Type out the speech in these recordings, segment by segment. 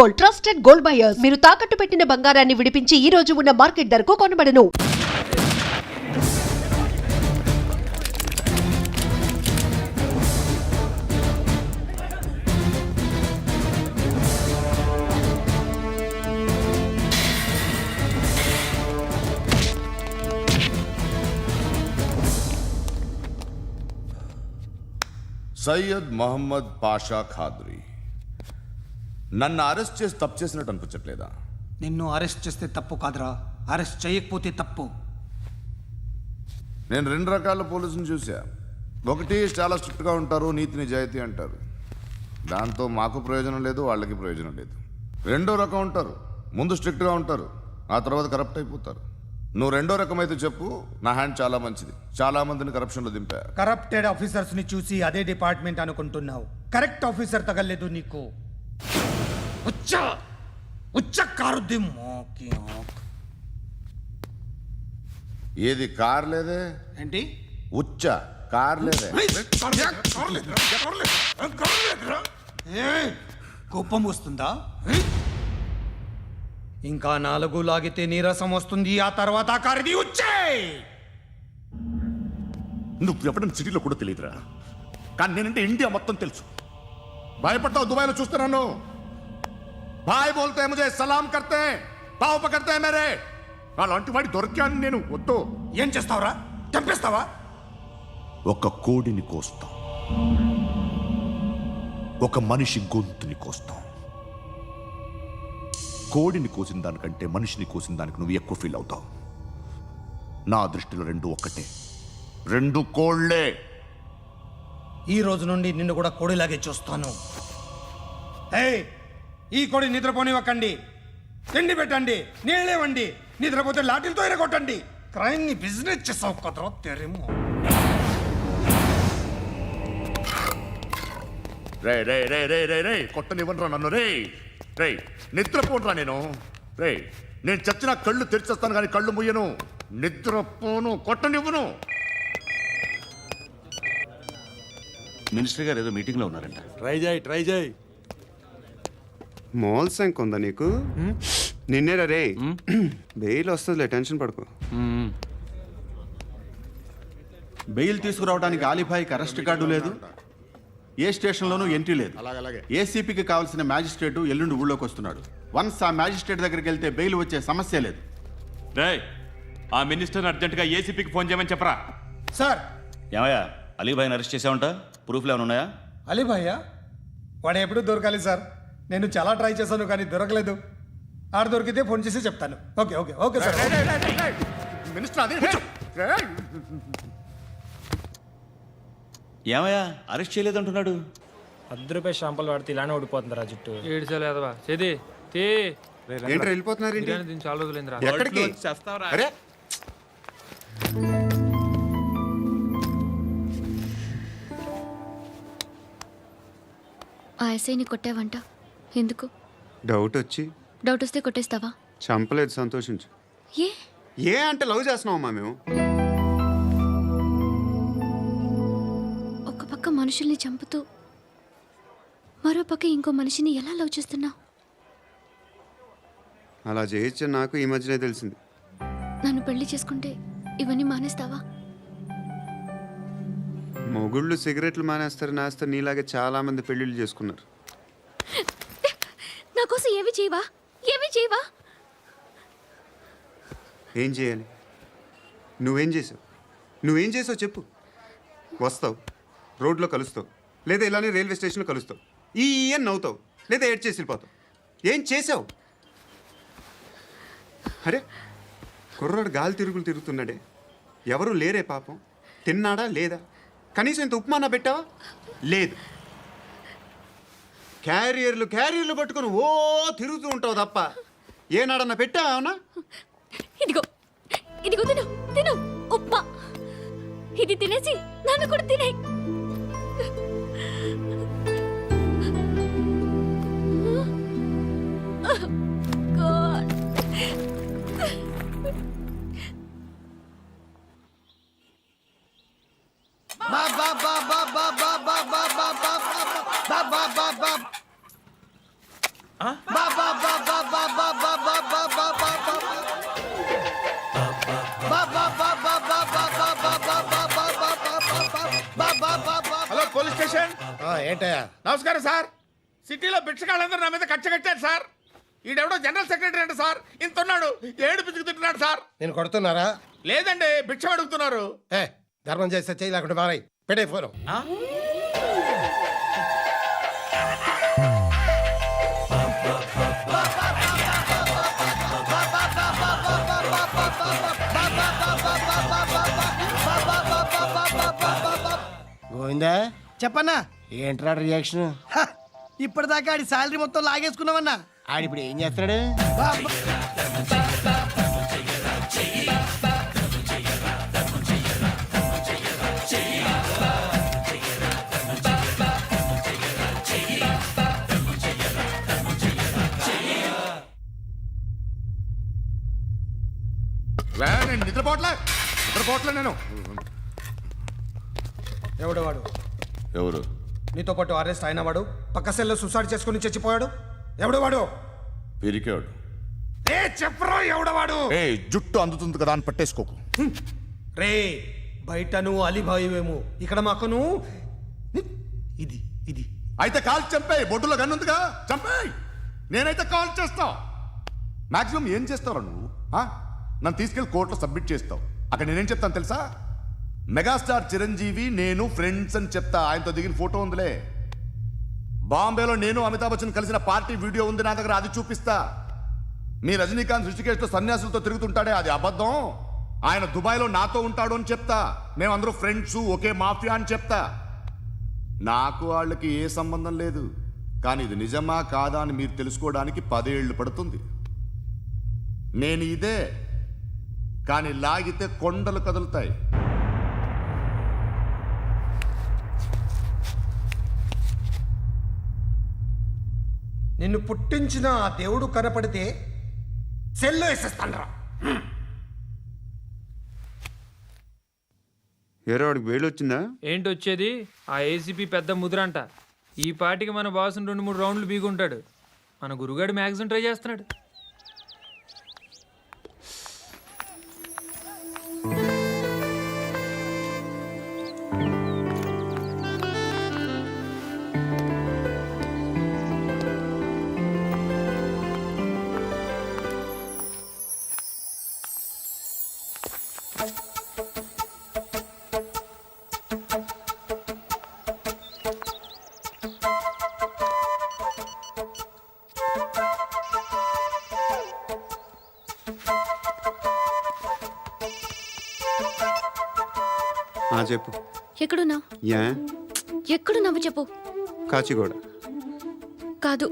Gold, trusted gold buyers. మీరు తాకట్టు పెట్టిన బంగారాన్ని విడిపించి ఈ రోజు ఉన్న మార్కెట్ ధరకు కొనబడను. సయ్యద్ మహమ్మద్ పాషా ఖాద్రీ నన్ను అరెస్ట్ చేసి తప్పు చేసినట్టు అనిపించట్లేదా? నిన్ను అరెస్ట్ చేస్తే తప్పు కాదురా, అరెస్ట్ చేయకపోతే తప్పు. నేను రెండు రకాల పోలీసుని చూసా. ఒకటి చాలా స్ట్రిక్ట్గా ఉంటారు, నీతి నిజాయితీ అంటారు, దాంతో మాకు ప్రయోజనం లేదు, వాళ్ళకి ప్రయోజనం లేదు. రెండో రకం ఉంటారు, ముందు స్ట్రిక్ట్గా ఉంటారు, ఆ తర్వాత కరప్ట్ అయిపోతారు. నువ్వు రెండో రకం అయితే చెప్పు. నా హ్యాండ్ చాలా మంచిది, చాలా మందిని కరప్షన్లో దింపా. కరప్టెడ్ ఆఫీసర్స్ ని చూసి అదే డిపార్ట్మెంట్ అనుకుంటున్నావు. కరెక్ట్ ఆఫీసర్ తగలేదు నీకు. కారుద్ది మోకి ఏది కార్ లేదే ఏంటి? ఉచ్చ కార్ లేదే. కోపం వస్తుందా? ఇంకా 4 లాగితే నీరసం వస్తుంది, ఆ తర్వాత కారిది ఉచ్చే. నువ్వు ఎవడని సిటీలో కూడా తెలియదురా, కానీ నేనంటే ఇండియా మొత్తం తెలుసు. భయపడతావు? దుబాయ్లో చూస్తున్నాను. భాయ్ బోల్తే ముజే సలాం కర్తే పావు పకర్తే మేరే. అలాంటి వాడి దొరికాను నేను. వద్దు. ఏం చేస్తావురా? చంపేస్తావా? ఒక కోడిని కోస్తాం, ఒక మనిషి గొంతుని కోస్తాం. కోడిని కోసిన దానికంటే మనిషిని కోసిన దానికి నువ్వు ఎక్కువ ఫీల్ అవుతావు. నా దృష్టిలో రెండు ఒక్కటే, రెండు కోళ్లే. ఈ రోజు నుండి నిన్ను కూడా కోడిలాగే చూస్తాను. ఈ కోడి నిద్రపోనివ్వకండి, తిండి పెట్టండి, నీళ్ళేవండి. నిద్రపోతే లాఠీలతో ఎరగొట్టండి. క్రైమ్ ని బిజినెస్ చేసావు కదరా తెరేమో. రే రే రే రే రే రే కొట్టనివ్వనరా నన్ను. రే రే నిద్రపోనరా నేను. రే నేను చచ్చిన కళ్ళు తెరిచేస్తాను కానీ కళ్ళు ముయ్యను. నిద్రపోను, కొట్టనివ్వను. మినిస్టర్ గారు ఏదో మీటింగ్లో ఉన్నారంట. ట్రై చేయి. మోల్ సంక్ ఉందా నీకు? నిన్నేరా రే. బెయిల్ వస్తుందిలే, టెన్షన్ పడుకో. బెయిల్ తీసుకురావడానికి ఆలిభాయికి అరెస్ట్ కార్డు లేదు, ఏ స్టేషన్లోనూ ఎంట్రీ లేదు. ఏసీపీకి కావాల్సిన మ్యాజిస్ట్రేటు ఎల్లుండి ఊళ్ళోకి వస్తున్నాడు. వన్స్ ఆ మ్యాజిస్ట్రేట్ దగ్గరికి వెళ్తే బెయిల్ వచ్చే సమస్య లేదు. రేయ్, ఆ మినిస్టర్ అర్జెంటుగా ఏసీపీకి ఫోన్ చేయమని చెప్పరా. సార్. ఏమయ్యా, అలీభాయిని అరెస్ట్ చేసావంట? ప్రూఫ్లు ఏమైనా ఉన్నాయా? అలీభయ్యా వాడు ఎప్పుడు దొరకాలి సార్. నేను చాలా ట్రై చేశాను కానీ దొరకలేదు. ఆడ దొరికితే ఫోన్ చేసి చెప్తాను. Okay okay okay sir. Minister అదే ఏమయ్యా, అరెస్ట్ చేయలేదంటున్నాడు? ₹10 షాంపూలు వాడితే ఇలానే ఓడిపోతుందిరా జుట్టు. ఏడ్చలేదవా చేది తీ. ఏంటి వెళ్ళిపోతున్నారు? దీన్ని చాలా రోజులైందిరా. ఎక్కడికి? అరే ఆ ఎస్ఐని కొట్టావంట, ఎందుకు? డౌట్ వచ్చి. డౌట్ వస్తే కొట్టేస్తావా? చంపలేదు, సంతోషించు. ఏ అంటే లవ్ చేస్తున్నామమ్మా మేము. ఒక పక్క మనుషుల్ని చంపుతూ మరో పక్క ఇంకో మనిషిని ఎలా లవ్ చేస్తున్నావు? అలా చేయొచ్చు నాకు ఈ మధ్యనే తెలిసింది. నన్ను పెళ్లి చేసుకుంటే ఇవన్నీ మానేస్తావా? మొగుళ్ళు సిగరెట్లు మానేస్తారు, నేస్తారు. నీలాగే చాలా మంది పెళ్లిళ్ళు చేసుకున్నారు. నా కోసం ఏమి చేయవా? ఏమి చేయవా? ఏం చేయాలి? నువ్వేం చేసావు చెప్పు. వస్తావు, రోడ్లో కలుస్తావు, లేదా ఇలానే రైల్వే స్టేషన్లో కలుస్తావు. ఈ అని నవ్వుతావు, లేదా ఏడ్ చేసి వెళ్ళిపోతావు. ఏం చేసావు? అరే కుర్రాడు గాలి తిరుగుతున్నాడే, ఎవరు లేరే పాపం. తిన్నాడా లేదా? కనీసం ఇంత ఉప్మానా పెట్టావా? లేదు. క్యారియర్లు పట్టుకొని ఓ తిరుగుతూ ఉంటావు తప్ప ఏనాడన్నా పెట్టావా? అవునా? ఇదిగో ఇదిగో తిను తిను ఉప్మా. ఇది తినేసి నన్ను కూడా తినే. Hello police station. ఏంటయ్యా? నమస్కారం సార్. సిటీలో భిక్షగాళ్ళందరూ నా మీద కచ్చ కట్టారు సార్. ఈడెవడో జనరల్ సెక్రటరీ అంట సార్. ఇంత ఉన్నాడు, ఏడు పిచ్చుకు తింటున్నాడు సార్. నేను కొడుతున్నారా? లేదండి, భిక్ష అడుగుతున్నారు. ఏ ధర్మం చేస్తే చెయ్యి లేకుండా మారాయి. పెట్టే ఫోను. గోవిందా చెప్పన్నా. ఏంట్రా రియాక్షన్? ఇప్పటిదాకా ఆడి శాలరీ మొత్తం లాగేసుకున్నావన్నా. ఆడిప్పుడు ఏం చేస్తున్నాడు? నేను నిద్రపోవట్లే నేను. ఎవడు వాడు? ఎవరు? నీతో పాటు అరెస్ట్ అయిన వాడు, పక్క సెల్లో సూసైడ్ చేసుకుని చచ్చిపోయాడు. ఎవడు వాడు? పిరికాడు. ఏ చెప్పరా ఎవడవాడు? ఏ జుట్టు అందుతుంది కదా అని పట్టేసుకోకు. రే బయట నువ్వు అలీబాయివేమో, ఇక్కడ మాకు నువ్వు ఇది ఇది అయితే కాల్ చంపేయి. బొడ్డులో గన్నుందిగా, చంపేయి. నేనైతే కాల్ చేస్తా. మాక్సిమం ఏం చేస్తావు నువ్వు? నన్ను తీసుకెళ్లి కోర్టులో సబ్మిట్ చేస్తావు. అక్కడ నేనేం చెప్తాను తెలుసా? మెగాస్టార్ చిరంజీవి నేను ఫ్రెండ్స్ అని చెప్తా. ఆయనతో దిగిన ఫోటో ఉందిలే. బాంబేలో నేను అమితాబ్ బచ్చన్ కలిసిన పార్టీ వీడియో ఉంది నా దగ్గర, అది చూపిస్తా. మీ రజనీకాంత్ ఋషికేశ్తో సన్యాసులతో తిరుగుతుంటాడే, అది అబద్ధం. ఆయన దుబాయ్లో నాతో ఉంటాడు అని చెప్తా. మేమందరూ ఫ్రెండ్స్, ఒకే మాఫియా అని చెప్తా. నాకు వాళ్ళకి ఏ సంబంధం లేదు. కానీ ఇది నిజమా కాదా అని మీరు తెలుసుకోవడానికి 10 ఏళ్ళు పడుతుంది. నేను ఇదే, కానీ లాగితే కొండలు కదులుతాయి. నిన్ను పుట్టించిన ఆ దేవుడు కనపడితే సెల్లో వేసేస్తానరా. ఏరో వాడికి వేలు వచ్చిందా? ఏంటి వచ్చేది? ఆ ఏసీపీ పెద్ద ముద్రంట. ఈ పాటికి మన బాసుని 2-3 రౌండ్లు బీగుంటాడు. మన గురుగాడు మ్యాగజైన్ ట్రై చేస్తున్నాడు. చెప్పు. ఎక్కడున్నావు? యా ఎక్కడున్నావు చెప్పు. కాచిగూడ. కాదు,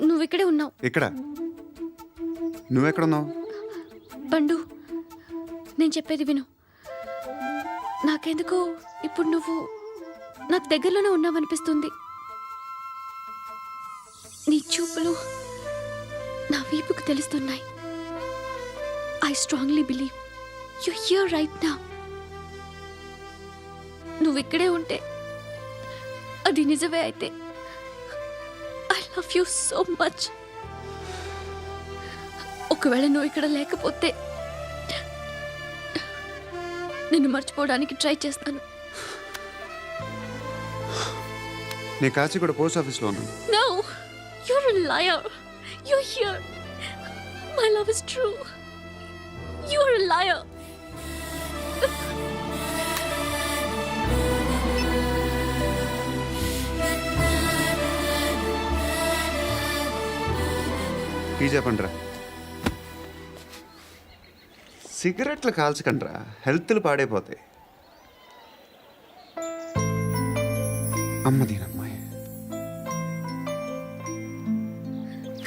నువ్వు ఇక్కడే ఉన్నావు. ఇక్కడ నువ్వెక్కడున్నావు? పండు, నేను చెప్పేది విను. నాకెందుకో ఇప్పుడు నువ్వు నాకు దగ్గరలోనే ఉన్నావనిపిస్తుంది. నీ చూపులు నా వీపుకు తెలుస్తున్నాయి. I strongly believe you here right now. నువ్వు ఇక్కడే ఉంటే అది నిజమే అయితే I love you so much. ఒకవేళ నువ్వు ఇక్కడ లేకపోతే నిన్ను మర్చిపోవడానికి ట్రై చేస్తాను. నేను కాచిగూడ పోస్ట్ ఆఫీస్లో ఉన్నాను. No, you're a liar. You're here. My love is true. You're a liar. Tea చెప్పండిరా. సిగరెట్లు కాల్చకండ్రా, హెల్త్లు పాడైపోతాయి. అమ్మదీనమ్మాయి.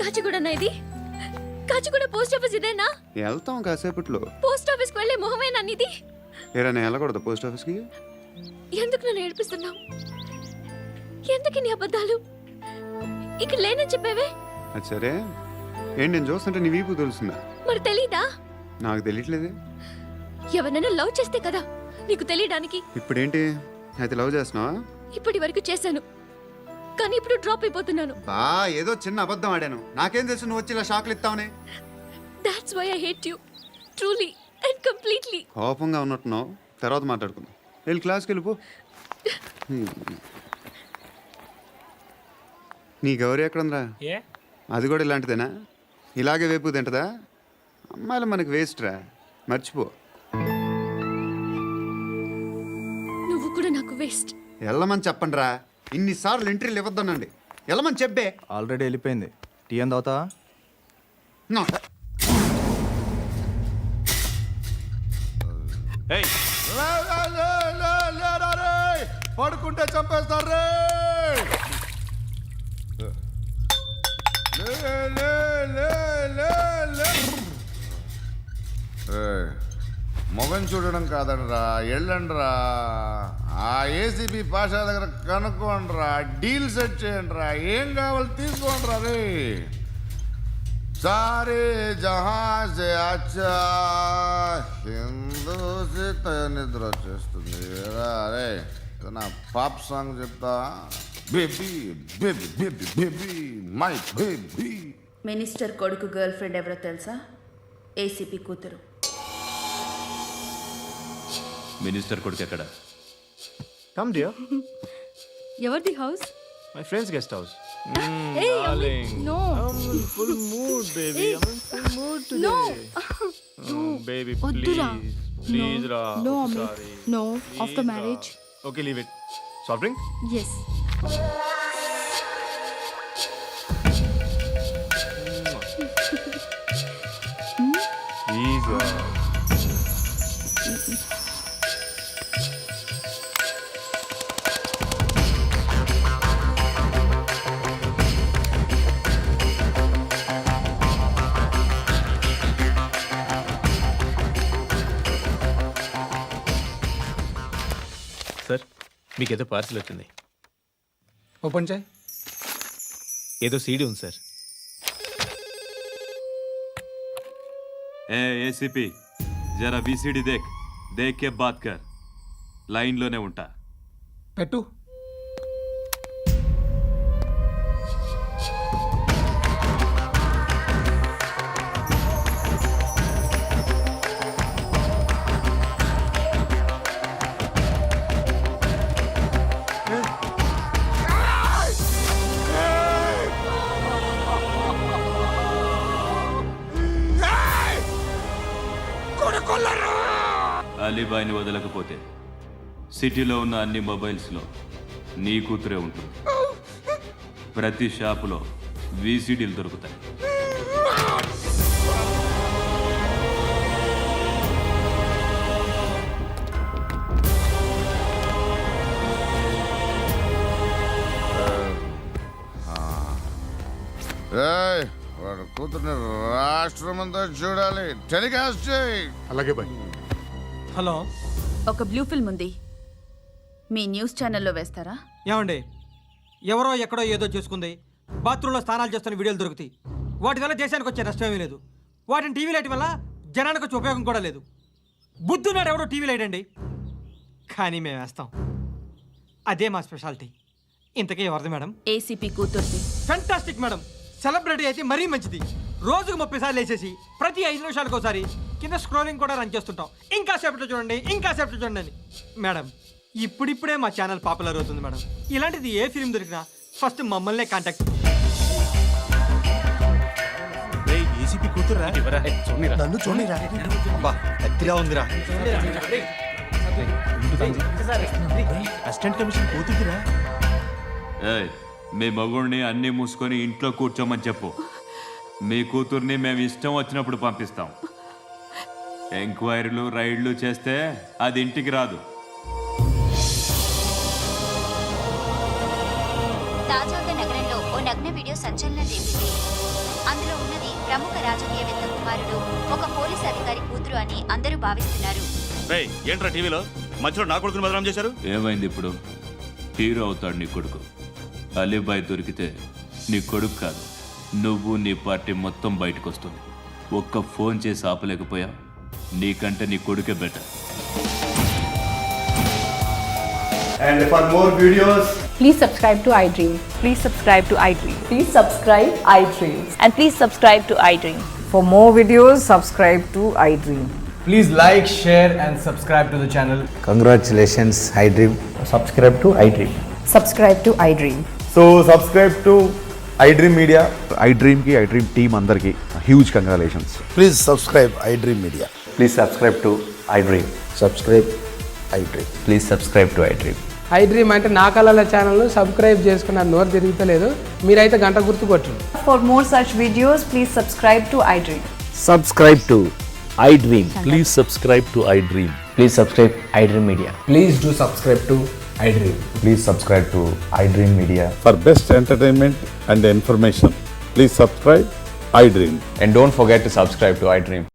కాచిగూడనా ఇది? కాచిగూడ పోస్ట్ ఆఫీస్ ఇదేనా? వెళ్తాం కాసేపట్లో. పోస్ట్ ఆఫీస్కి వెళ్ళే మొహమేనా నీది? ఏరా నేను వెళ్ళకూడదు పోస్ట్ ఆఫీస్కి? ఎందుకు నన్ను ఏడిపిస్తున్నావు? ఎందుకు నీ అబద్ధాలు? ఇక్కడ లేనని చెప్పేవే. అది సరే, ఏంటి నేను చూస్తుంటే నీ వీపు తెలుస్తుందా? మరి తెలీదా? నాకు తెలియట్లేదే. ఎవరైనా లవ్ చేస్తే కదా నీకు తెలియడానికి. ఇప్పుడేంటి అయితే లవ్ చేస్తున్నావా? ఇప్పటి వరకు చేశాను. కానీ ఇప్పుడు డ్రాప్ అయిపోతున్నాను. బా ఏదో చిన్న అబద్ధం ఆడాను. నాకేం తెలుసు నువ్వు వచ్చి ఇలా షాక్లు ఇస్తావని. That's why I hate you. Truly and completely. కోపంగా ఉన్నట్టున్నావు, తర్వాత మాట్లాడుకుందాం. వెళ్ళి క్లాస్కి వెళ్ళిపో. నీ గౌరీ ఎక్కడుందిరా? ఏ అది కూడా ఇలాంటిదేనా? ఇలాగే వేపు తింటదా? అమ్మాయిలు మనకి వేస్ట్ రా, మర్చిపో. నువ్వు కూడా నాకు వేస్ట్. వెళ్ళమని చెప్పండి రా. ఇన్నిసార్లు ఎంట్రీలు ఇవ్వద్దనండి. వెళ్ళమని చెప్పే. ఆల్రెడీ వెళ్ళిపోయింది. టీ అని తాగుతావా? నా. ఏయ్, పడుకుంటే చంపేస్తారు రే. మొగం చూడడం కాదండ్రా, వెళ్ళండ్రా. ఆ ఏసీపీ పాషా దగ్గర కనుక్కోండ్రా, డీల్ సెట్ చేయండిరా, ఏం కావాలి తీసుకోండిరా రే. సారే జహా సే అచ్చా హిందూ నిద్ర వచ్చేస్తుంది రే. నా పాప్ సాంగ్ చెప్తా. Baby baby baby baby my baby. Minister కొడుకు గర్ల్ ఫ్రెండ్ ఎవరో తెలుసా? ఏసీపీ కూతురు. మినిస్టర్ కొడుకు ఎక్కడ? Come dear. ఎవరిది house? My friends guest house. Hey, no. Full mood baby. Full mood No. Baby వద్దురా. ప్లీజ్ రా. No, Amit. No. After marriage. Okay leave it. Soft drink? Yes. Please. Sir, మీకేదో parcel వచ్చింది. Open చేయి. ఏదో CD ఉంది sir. ఏ ACP, జరా VCD దేక్, దేక్ కే bath కర్. లైన్లోనే ఉంటా. పెట్టు. అలీబాయిని వదలకపోతే సిటీలో ఉన్న అన్ని మొబైల్స్లో నీ కూతురే ఉంటుంది. ప్రతి షాపులో వీసీడీలు దొరుకుతాయి. వాడు కూతుర్ని రాష్ట్రం అంతా చూడాలి. టెలికాస్ట్ చేయి. అలాగే బాయ్. హలో, ఒక బ్లూ ఫిల్మ్ ఉంది, మీ న్యూస్ ఛానల్లో వేస్తారా? ఏమండి, ఎవరో ఎక్కడో ఏదో చేసుకుంది, బాత్రూంలో స్నానాలు చేస్తున్న వీడియోలు దొరుకుతాయి. వాటి వల్ల దేశానికి వచ్చే నష్టమేమీ లేదు. వాటిని టీవీ లైట్ వల్ల జనానికి వచ్చే ఉపయోగం కూడా లేదు. బుద్ధున్నాడు ఎవడో టీవీ లైట్ అండి, కానీ మేము వేస్తాం. అదే మా స్పెషాలిటీ. ఇంతకీ ఎవరిది మేడం? ఏసీపీ కూతుర్ది. Fantastic madam. సెలబ్రిటీ అయితే మరీ మంచిది. రోజుకు 30 సార్లు వేసేసి ప్రతి 5 నిమిషాలకు ఒకసారి కింద స్క్రోలింగ్ కూడా రన్ చేస్తుంటాం. ఇంకా సేపట్లో చూడండి, ఇంకా సేపట్లో చూడండి అని. మేడం, ఇప్పుడిప్పుడే మా ఛానల్ పాపులర్ అవుతుంది మేడం. ఇలాంటిది ఏ ఫిల్మ్ దొరికినా ఫస్ట్ మమ్మల్నే కాంటాక్ట్. ఏసీపీ కూతురా? నన్ను చూడరా. అబ్బా ఎత్తిగా ఉందిరా. అసిస్టెంట్ కమిషన్ కూతురా? ఏయ్, మీ మగుడిని అన్నీ మూసుకొని ఇంట్లో కూర్చోమని చెప్పు. మీ కూతుర్ని మేము ఇష్టం వచ్చినప్పుడు పంపిస్తాం. ఎంక్వైరీలు రైడ్లు చేస్తే అది ఇంటికి రాదు. తాజాగా నగరంలో ఓ నగ్న వీడియో సంచలనం రేపింది. అందులో ఉన్నది ప్రముఖ రాజకీయవేత్త కుమారుడు, ఒక పోలీస్ అధికారి కూతురు అని అందరూ భావిస్తున్నారు. ఏంట్రా టీవీలో మధ్యలో నా కొడుకుని బదనాం చేశారు? ఏమైంది ఇప్పుడు? హీరో అవుతాడు నీ కొడుకు. అలీబాయ్ దొరికితే నీ కొడుకు కాదు, నువ్వు నీ పార్టీ మొత్తం బయటకు వస్తుంది. ఒక్క ఫోన్ చేసి ఆపలేకపోయా? నీకంటే నీ కొడుకే better. And for more videos, Please subscribe to iDream. Please subscribe to iDream. Please subscribe iDream. And please subscribe to iDream. For more videos, subscribe to iDream. Please like, share and subscribe to the channel. Congratulations iDream. Subscribe to iDream. Subscribe to iDream. So subscribe to iDream Media. iDream కి iDream team అందరికి huge congratulations. Please subscribe iDream media. Please subscribe to iDream. Subscribe iDream. Please subscribe to iDream. iDream అంటే నా కళల ఛానల్ను subscribe చేసుకున్న నోరు తిరుగుతలేదు. మీరైతే గంట గుర్తు కొట్టండి. For more such videos, please subscribe to iDream. Subscribe to iDream. Please subscribe to iDream. Please subscribe iDream Media. Please do subscribe to iDream. Please subscribe to iDream media. For best entertainment and information please subscribe iDream. And don't forget to subscribe to iDream.